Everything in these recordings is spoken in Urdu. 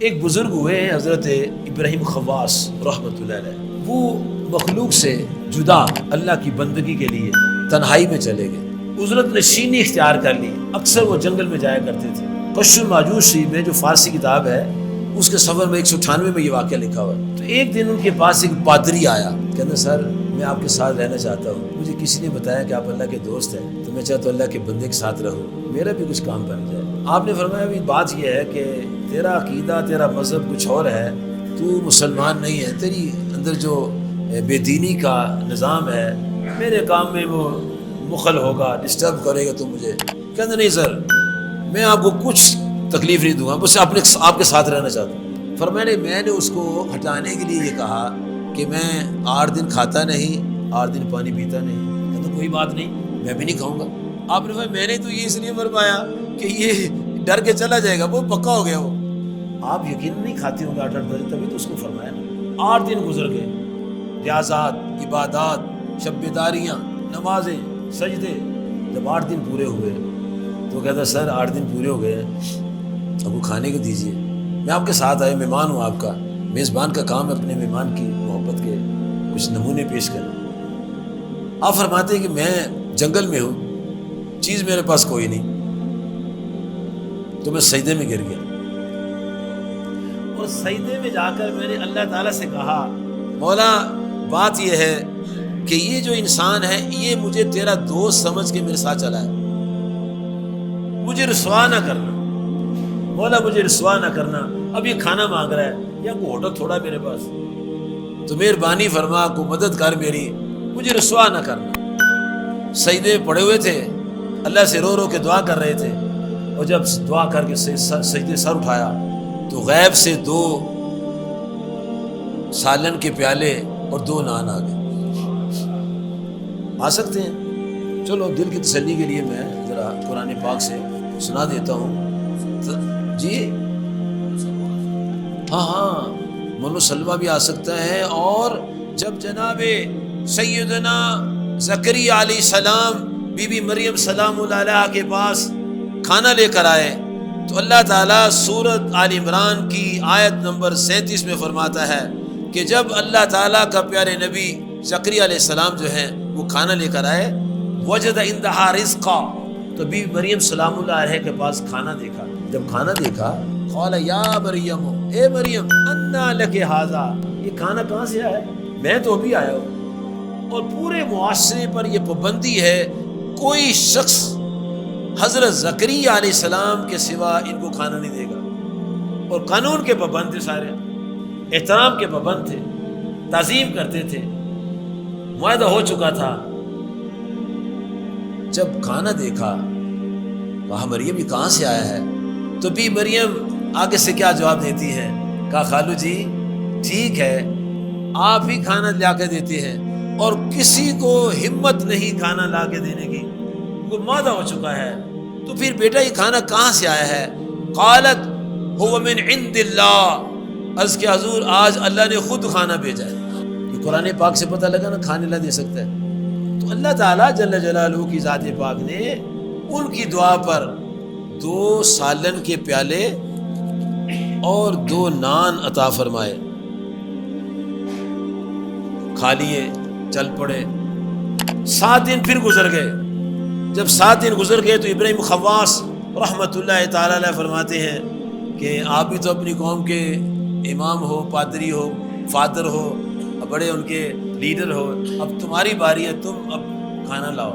ایک بزرگ ہوئے ہیں حضرت ابراہیم خواص رحمۃ اللہ علیہ، وہ مخلوق سے جدا اللہ کی بندگی کے لیے تنہائی میں چلے گئے، عزلت نشینی اختیار کر لی۔ اکثر وہ جنگل میں جایا کرتے تھے۔ کشف الماجوج شریف میں جو فارسی کتاب ہے اس کے صفحہ میں 198 میں یہ واقعہ لکھا ہوا ہے۔ تو ایک دن ان کے پاس ایک پادری آیا، کہتے سر میں آپ کے ساتھ رہنا چاہتا ہوں، مجھے کسی نے بتایا کہ آپ اللہ کے دوست ہیں، تو میں چاہتا ہوں اللہ کے بندے کے ساتھ رہوں، میرا بھی کچھ کام بن جائے۔ آپ نے فرمایا ابھی بات یہ ہے کہ تیرا عقیدہ تیرا مذہب کچھ اور ہے، تو مسلمان نہیں ہے، تیری اندر جو بے دینی کا نظام ہے میرے کام میں وہ مخل ہوگا، ڈسٹرب کرے گا تو مجھے۔ کہتے نہیں سر میں آپ کو کچھ تکلیف نہیں دوں گا، بس آپ کے ساتھ رہنا چاہتا ہوں۔ فرمایا میں نے اس کو ہٹانے کے لیے یہ کہا کہ میں 8 دن کھاتا نہیں، 8 دن پانی پیتا نہیں۔ کہتا کوئی بات نہیں، میں بھی نہیں کھاؤں گا۔ آپ نے فرمایا میں نے تو یہ اس لیے فرمایا کہ یہ ڈر کے چلا جائے گا، وہ پکا ہو گیا وہ۔ آپ یقین نہیں کھاتے ہوں گے 8 دن، تبھی تو اس کو فرمایا نا۔ 8 دن گزر گئے، ریاضات، عبادات، شب بیداریاں، نمازیں، سجدے۔ جب 8 دن پورے ہوئے تو کہتا سر 8 دن پورے ہو گئے، اب وہ کھانے کو دیجیے، میں آپ کے ساتھ آیا، مہمان ہوں آپ کا، میزبان کا کام ہے اپنے مہمان کی محبت کے کچھ نمونے پیش کرنا۔ آپ فرماتے ہیں کہ میں جنگل میں ہوں، چیز میرے پاس کوئی نہیں، تو میں سجدے میں گر گیا، اور سجدے میں جا کر میں نے اللہ تعالیٰ سے کہا مولا بات یہ ہے کہ یہ جو انسان ہے یہ مجھے تیرا دوست سمجھ کے میرے ساتھ چلا ہے، مجھے رسوا نہ کرنا مولا، مجھے رسوا نہ کرنا۔ اب یہ کھانا مانگ رہا ہے، یا کوئی ہوٹل تھوڑا میرے پاس، تو مہربانی فرما کو مدد کر میری، مجھے رسوا نہ کرنا۔ سجدے پڑے ہوئے تھے، اللہ سے رو رو کے دعا کر رہے تھے، اور جب دعا کر کے سجدے سر اٹھایا تو غیب سے 2 سالن کے پیالے اور 2 نان آ گئے۔ آ سکتے ہیں؟ چلو دل کی تسلی کے لیے میں ذرا قرآن پاک سے سنا دیتا ہوں۔ جی ہاں منو سلوہ بھی آ سکتا ہے۔ اور جب جناب سیدنا زکریا علیہ السلام بی بی مریم سلام اللہ علیہ کے پاس کھانا لے کر آئے تو اللہ تعالیٰ سورۃ آل عمران کی آیت نمبر 37 میں فرماتا ہے کہ جب اللہ تعالیٰ کا پیارے نبی زکریا علیہ السلام جو ہیں وہ کھانا لے کر آئے، وجد عندہا رزقا، تو بی مریم سلام اللہ علیہ کے پاس کھانا دیکھا۔ جب کھانا دیکھا قال یا مریم، اے مریم انا لک ھذا، یہ کھانا کہاں سے آیا؟ میں تو ابھی آیا ہوں۔ اور پورے معاشرے پر یہ پابندی ہے کوئی شخص حضرت زکریا علیہ السلام کے سوا ان کو کھانا نہیں دے گا، اور قانون کے پابند تھے، سارے احترام کے پابند تھے، تعظیم کرتے تھے، معاہدہ ہو چکا تھا۔ جب کھانا دیکھا کہا مریم یہ کہاں سے آیا ہے؟ تو بھی مریم آگے سے کیا جواب دیتی ہے؟ کہا خالو جی ٹھیک ہے، آپ ہی کھانا لا کے دیتے ہیں، اور کسی کو ہمت نہیں کھانا لا کے دینے کی، وہ معاہدہ ہو چکا ہے، تو پھر بیٹا یہ کھانا کہاں سے آیا ہے؟ قالت هو من عند اللہ، عرض کہ حضور آج اللہ نے خود کھانا بھیجا ہے۔ یہ قرآن پاک سے پتہ لگا نا کھانے لا دے سکتا ہے۔ تو اللہ تعالیٰ جل جلالہ کی ذات پاک نے ان کی دعا پر 2 سالن کے پیالے اور 2 نان عطا فرمائے، کھا لیے، چل پڑے۔ 7 دن پھر گزر گئے۔ جب 7 دن گزر گئے تو ابراہیم خواص رحمۃ اللہ تعالی علیہ فرماتے ہیں کہ آپ بھی تو اپنی قوم کے امام ہو، پادری ہو، فادر ہو، بڑے ان کے لیڈر ہو، اب تمہاری باری ہے، تم اب کھانا لاؤ۔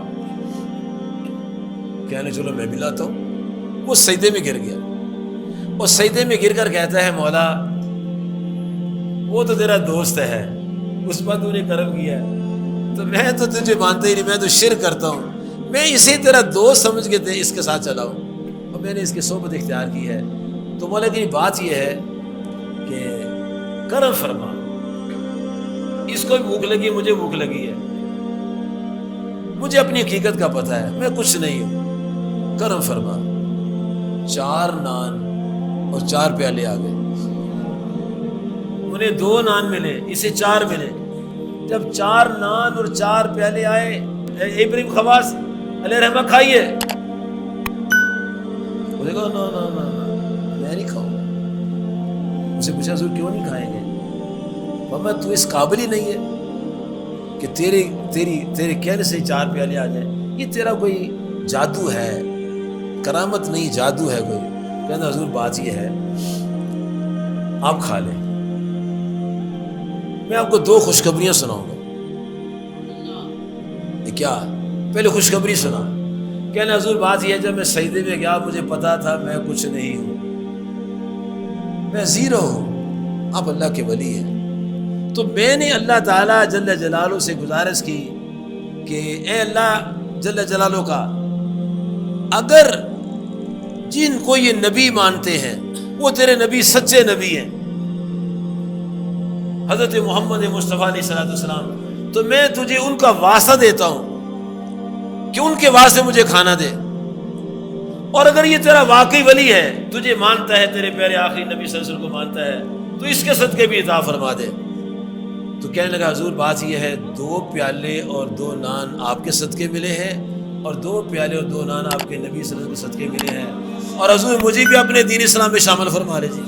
کہنے چلو میں بھی لاتا ہوں۔ وہ سجدے میں گر گیا، اور سجدے میں گر کر کہتا ہے مولا وہ تو تیرا دوست ہے، اس پر تو نے کرم کیا ہے، تو میں تو تجھے مانتا ہی نہیں، میں تو شرک کرتا ہوں، میں اسے تیرا دوست سمجھ کے اس کے ساتھ چلا ہوں، اور میں نے اس کی صحبت اختیار کی ہے۔ تو مولا کی بات یہ ہے کہ کرم فرما، اس کو بھی بھوک لگی، مجھے بھوک لگی ہے، مجھے اپنی حقیقت کا پتہ ہے، میں کچھ نہیں ہوں، کرم فرما۔ 4 نان اور 4 پیالے آ گئے، انہیں 2 نان ملے، اسے 4 ملے۔ جب 4 نان اور 4 پیالے آئے، ابراہیم خواص علیہ رحمہ کھائیے، وہ دیکھو نا نا نا میں نہیں کھاؤں، ان سے پوچھا حضور کیوں نہیں کھائیں گے؟ فرمایا تو اس قابل ہی نہیں ہے کہ تیرے کہنے سے 4 پیالے آ جائیں، یہ تیرا کوئی جادو ہے، کرامت نہیں جادو ہے کوئی۔ کہنا حضور بات یہ ہے آپ کھا لیں۔ میں آپ کو 2 خوشخبریاں سناؤں گا۔ یہ کیا؟ پہلے خوشخبری سنا، کہنا حضور بات یہ ہے جب میں سجدے میں گیا مجھے پتا تھا میں کچھ نہیں ہوں، میں زیرو ہوں، آپ اللہ کے ولی ہیں۔ تو میں نے اللہ تعالیٰ جل جلالہ سے گزارش کی کہ اے اللہ جل جلالہ کا، اگر جن کو یہ نبی مانتے ہیں وہ تیرے نبی سچے نبی ہیں، حضرت محمد مصطفیٰ علیہ الصلوۃ والسلام، تو میں تجھے ان کا واسطہ دیتا ہوں کہ ان کے واسطے مجھے کھانا دے، اور اگر یہ تیرا واقعی ولی ہے، تجھے مانتا ہے، تیرے پیارے آخری نبی صلی اللہ علیہ وسلم کو مانتا ہے، تو اس کے صدقے بھی عطا فرما دے۔ تو کہنے لگا حضور بات یہ ہے 2 پیالے اور 2 نان آپ کے صدقے ملے ہیں، اور 2 پیالے اور 2 نان آپ کے نبی صلی اللہ علیہ وسلم کے صدقے ملے ہیں، اور حضور مجھے بھی اپنے دین اسلام میں شامل فرما لے جی۔